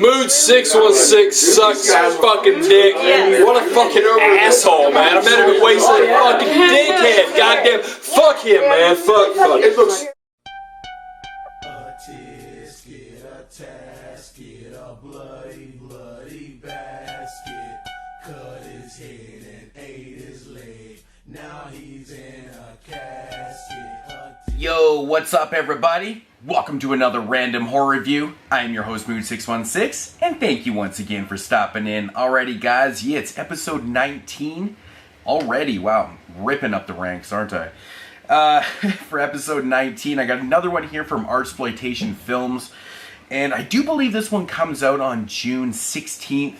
Moodz616 sucks fucking dick. What a fucking asshole, man. I met him at Wasteland. Fucking dickhead. Goddamn. Fuck him, man. Fuck. It looks. A tisket, a tasket, a bloody basket. Cut his head and ate his leg. Now he's in a casket. Yo, what's up, everybody? Welcome to another random horror review. I am your host, Moodz616, and thank you once again for stopping in. Alrighty, guys, yeah, it's episode 19 already. Wow, I'm ripping up the ranks, aren't I? For episode 19, I got another one here from Artsploitation Films, and I do believe this one comes out on June 16th.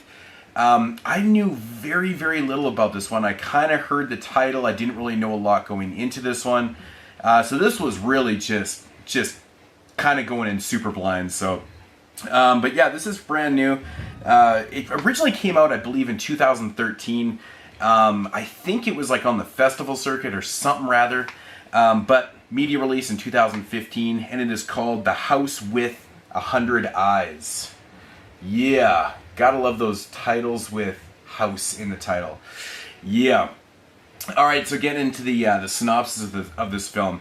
I knew very, very little about this one. I kind of heard the title. I didn't really know a lot going into this one. So this was really just kind of going in super blind. So, but yeah, this is brand new. It originally came out, I believe, in 2013. I think it was like on the festival circuit or something rather. But media release in 2015, and it is called The House with 100 Eyes. Yeah, gotta love those titles with house in the title. Yeah. All right, so getting into the synopsis of this film.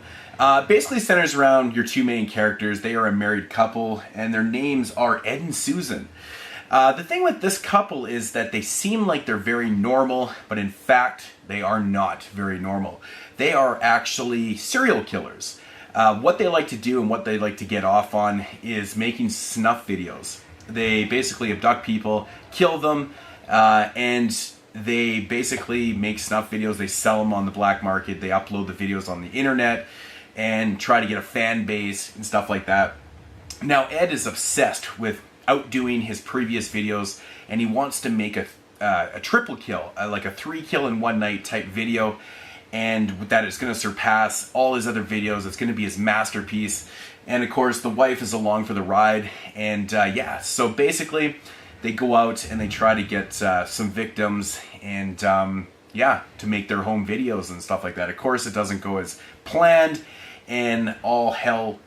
Basically centers around your two main characters. They are a married couple, and their names are Ed and Susan. The thing with this couple is that they seem like they're very normal, but in fact, they are not very normal. They are actually serial killers. What they like to do and what they like to get off on is making snuff videos. They basically abduct people, kill them, and they basically make snuff videos. They sell them on the black market. They upload the videos on the internet and try to get a fan base and stuff like that. Now, Ed is obsessed with outdoing his previous videos, and he wants to make a triple kill, like a 3 kill in one night type video, and that is going to surpass all his other videos. It's going to be his masterpiece. And of course, the wife is along for the ride. And yeah, so basically, they go out and they try to get some victims and yeah, to make their home videos and stuff like that. Of course, it doesn't go as planned, and all hell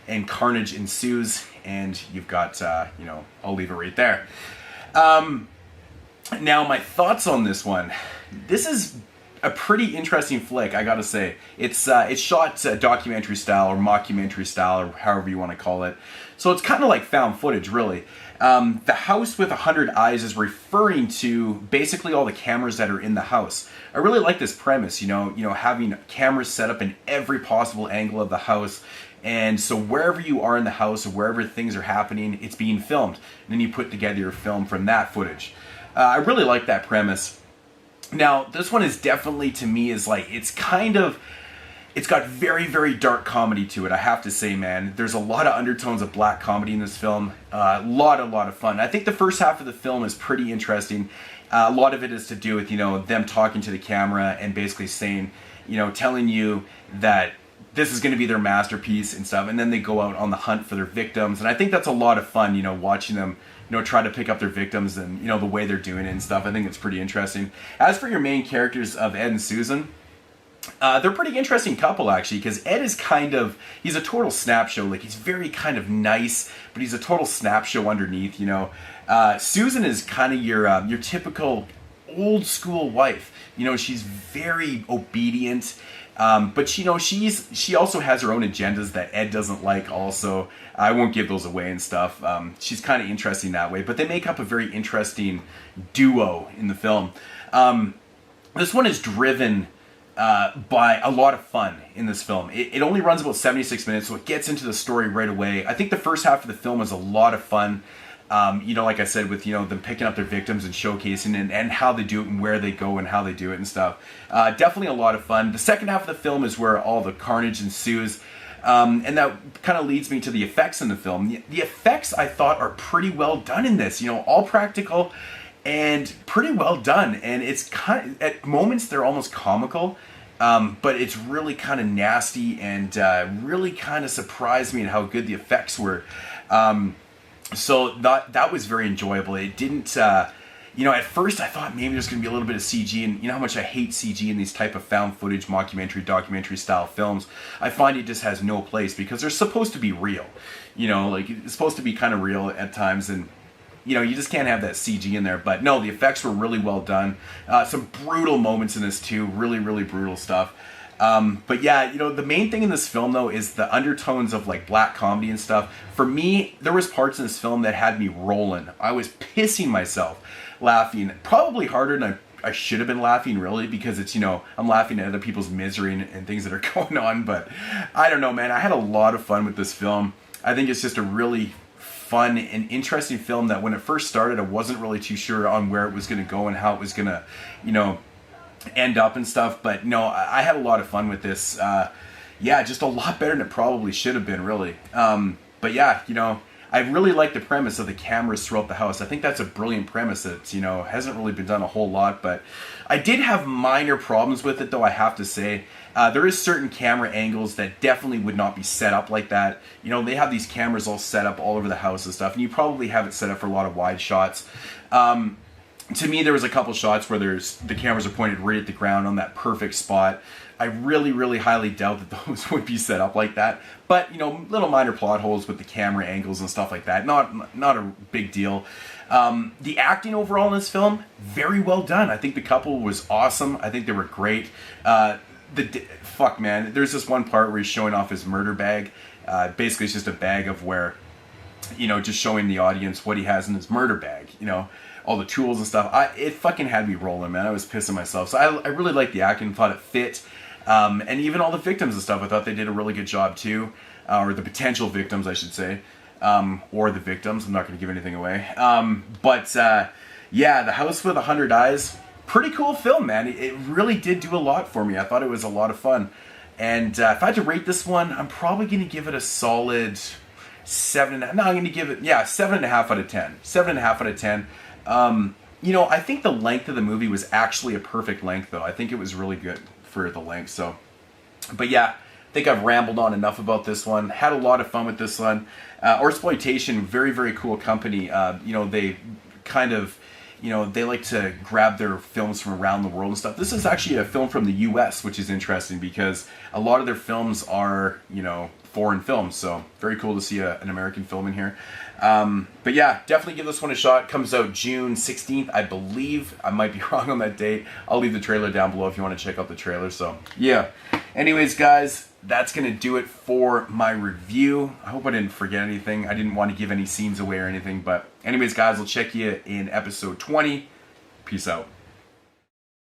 and carnage ensues, and you've got, you know, I'll leave it right there. Now, my thoughts on this one. This is a pretty interesting flick, I gotta say. It's shot documentary style or mockumentary style, or however you want to call it. So it's kind of like found footage, really. The House with 100 Eyes is referring to basically all the cameras that are in the house. I really like this premise, you know, having cameras set up in every possible angle of the house. And so wherever you are in the house or wherever things are happening, it's being filmed. And then you put together your film from that footage. I really like that premise. Now, this one is definitely, to me, is like, it's got very, very dark comedy to it, I have to say, man. There's a lot of undertones of black comedy in this film. A lot of fun. I think the first half of the film is pretty interesting. A lot of it is to do with, you know, them talking to the camera and basically saying, you know, telling you that this is going to be their masterpiece and stuff. And then they go out on the hunt for their victims. And I think that's a lot of fun, you know, watching them, you know, try to pick up their victims and, you know, the way they're doing it and stuff. I think it's pretty interesting. As for your main characters of Ed and Susan, they're a pretty interesting couple, actually, because Ed is he's a total snap show. Like, he's very kind of nice, but he's a total snap show underneath, you know. Susan is kind of your typical old school wife. You know, she's very obedient, but, you know, she also has her own agendas that Ed doesn't like also. I won't give those away and stuff. She's kind of interesting that way, but they make up a very interesting duo in the film. This one is driven by a lot of fun in this film. It only runs about 76 minutes, so it gets into the story right away. I think the first half of the film is a lot of fun. You know, like I said, with, you know, them picking up their victims and showcasing and how they do it and where they go and how they do it and stuff. Definitely a lot of fun. The second half of the film is where all the carnage ensues. And that kind of leads me to the effects in the film. The effects, I thought, are pretty well done in this. You know, all practical and pretty well done. And it's kind of, at moments, they're almost comical. But it's really kind of nasty and really kind of surprised me at how good the effects were. So that was very enjoyable. It didn't, you know, at first I thought maybe there's going to be a little bit of CG, and you know how much I hate CG in these type of found footage, mockumentary, documentary style films. I find it just has no place because they're supposed to be real. You know, like, it's supposed to be kind of real at times, and you know, you just can't have that CG in there. But no, the effects were really well done. Some brutal moments in this too, really, really brutal stuff. But yeah, you know, the main thing in this film though is the undertones of like black comedy and stuff. For me, there was parts in this film that had me rolling. I was pissing myself laughing, probably harder than I should have been laughing, really, because it's, you know, I'm laughing at other people's misery and things that are going on. But I don't know, man, I had a lot of fun with this film. I think it's just a really fun and interesting film that when it first started, I wasn't really too sure on where it was going to go and how it was going to, you know, end up and stuff. But no, I had a lot of fun with this. Yeah, just a lot better than it probably should have been, really. But yeah, you know, I really like the premise of the cameras throughout the house. I think that's a brilliant premise that, you know, hasn't really been done a whole lot. But I did have minor problems with it, though, I have to say. There is certain camera angles that definitely would not be set up like that. You know, they have these cameras all set up all over the house and stuff, and you probably have it set up for a lot of wide shots. To me, there was a couple shots where the cameras are pointed right at the ground on that perfect spot. I really, really highly doubt that those would be set up like that. But, you know, little minor plot holes with the camera angles and stuff like that. Not a big deal. The acting overall in this film, very well done. I think the couple was awesome. I think they were great. Fuck, man. There's this one part where he's showing off his murder bag. Basically, it's just a bag of where, you know, just showing the audience what he has in his murder bag, you know, all the tools and stuff. It fucking had me rolling, man. I was pissing myself. So I really liked the acting, thought it fit. And even all the victims and stuff, I thought they did a really good job too. Or the potential victims, I should say. Or the victims. I'm not going to give anything away. Yeah, The House with 100 Eyes, pretty cool film, man. It really did do a lot for me. I thought it was a lot of fun. And if I had to rate this one, I'm probably going to give it a solid 7.5. No, I'm going to give it, 7.5 out of 10. 7.5 out of 10. You know, I think the length of the movie was actually a perfect length, though. I think it was really good for the length. So, but yeah, I think I've rambled on enough about this one. Had a lot of fun with this one. Artsploitation, very, very cool company. You know, they kind of, you know, they like to grab their films from around the world and stuff. This is actually a film from the US, which is interesting because a lot of their films are, you know, foreign films. So very cool to see an American film in here. But yeah, definitely give this one a shot. Comes out June 16th, I believe. I might be wrong on that date. I'll leave the trailer down below if you want to check out the trailer. So yeah. Anyways, guys, that's going to do it for my review. I hope I didn't forget anything. I didn't want to give any scenes away or anything. But anyways, guys, I'll check you in episode 20. Peace out.